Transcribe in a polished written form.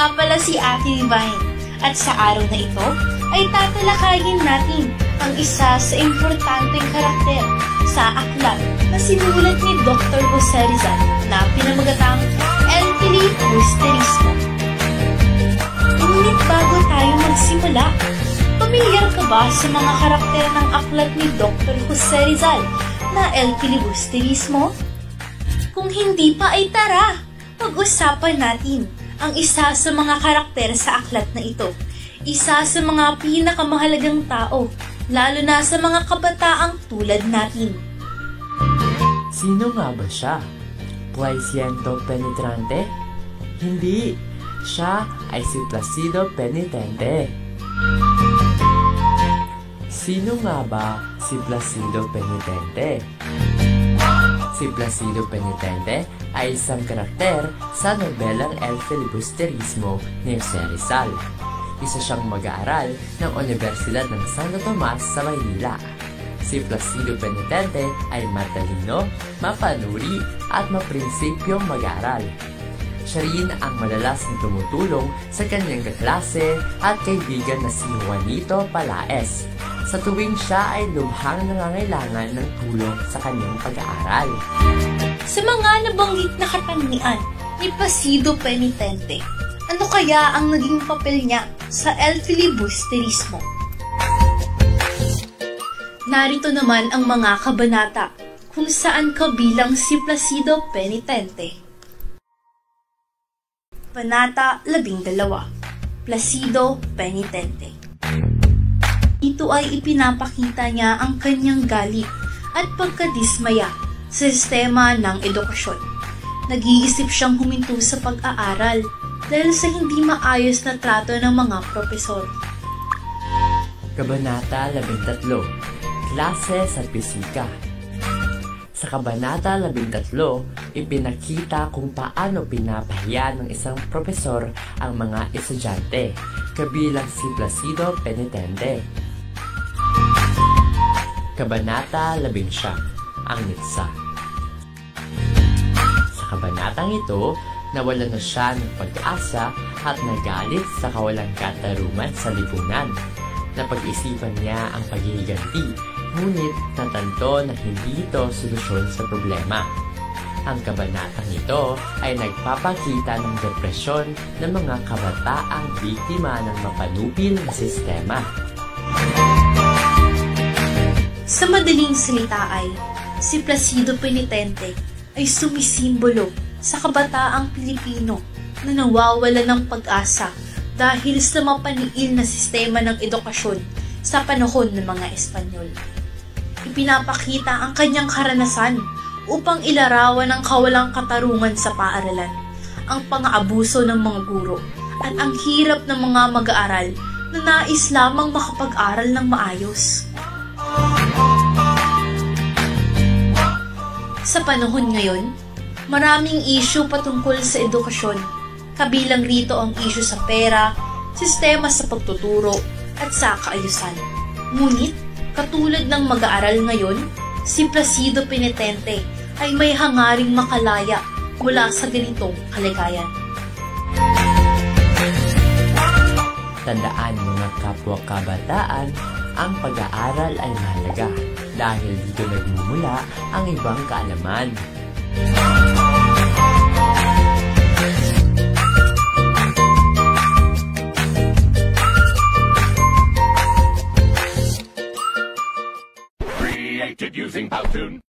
nga pala si Ate Divine. At sa araw na ito, ay tatalakayin natin ang isa sa importanteng karakter sa aklat na sinulat ni Dr. Jose Rizal na pinamagatang El Filibusterismo. Ngunit bago tayo magsimula, pamilyar ka ba sa mga karakter ng aklat ni Dr. Jose Rizal na El Filibusterismo? Kung hindi pa ay tara, pag-usapan natin ang isa sa mga karakter sa aklat na ito. Isa sa mga pinakamahalagang tao, lalo na sa mga kabataang tulad natin. Sino nga ba siya? Placido Penetrante? Hindi, siya ay si Placido Penitente. Sino nga ba si Placido Penitente? Si Placido Penitente ay isang karakter sa nobelang El Filibusterismo ni Jose Rizal. Isa siyang mag-aaral ng Universidad ng Santo Tomas sa Maynila. Si Placido Penitente ay matalino, mapanuri at maprinsipyong mag-aaral. Siya rin ang madalas na tumutulong sa kanyang kaklase at kaibigan na si Juanito Palaez sa tuwing siya ay lubhang nangangailangan ng tulong sa kanyang pag-aaral. Sa mga nabanggit na katangian ni Placido Penitente, ano kaya ang naging papel niya sa El Filibusterismo? Narito naman ang mga kabanata kung saan kabilang si Placido Penitente. Panata 12. Placido Penitente. Ito ay ipinapakita niya ang kanyang galit at pagkadismaya sa sistema ng edukasyon. Nag-iisip siyang huminto sa pag-aaral dahil sa hindi maayos na trato ng mga propesor. Kabanata 13. Klase sa Pisika. Sa Kabanata 13, ipinakita kung paano pinapahiya ng isang propesor ang mga estudyante, kabilang si Placido Penitente. Kabanata 11. Ang Mitsa. Sa kabanatang ito, nawalan na siya ng pag-asa at nagalit sa kawalang katarungan sa lipunan. Napag-isipan niya ang paghihiganti, ngunit natanto na hindi ito solusyon sa problema. Ang kabanatang ito ay nagpapakita ng depresyon ng mga kabataang biktima ng mapanupil na sistema. Sa madaling salita ay, si Placido Penitente ay sumisimbolo sa kabataang Pilipino na nawawala ng pag-asa dahil sa mapaniil na sistema ng edukasyon sa panahon ng mga Espanyol. Ipinapakita ang kanyang karanasan upang ilarawan ang kawalang katarungan sa paaralan, ang pang-aabuso ng mga guro, at ang hirap ng mga mag-aaral na nais lamang makapag-aral ng maayos. Sa panahon ngayon, maraming issue patungkol sa edukasyon, kabilang rito ang issue sa pera, sistema sa pagtuturo, at sa kaayusan. Ngunit, katulad ng mag-aaral ngayon, si Placido Penitente ay may hangaring makalaya mula sa ganitong kalagayan. Tandaan mga kapwa-kabataan, ang pag-aaral ay mahalaga dahil dito nagmumula ang ibang kaalaman. Created using Powtoon.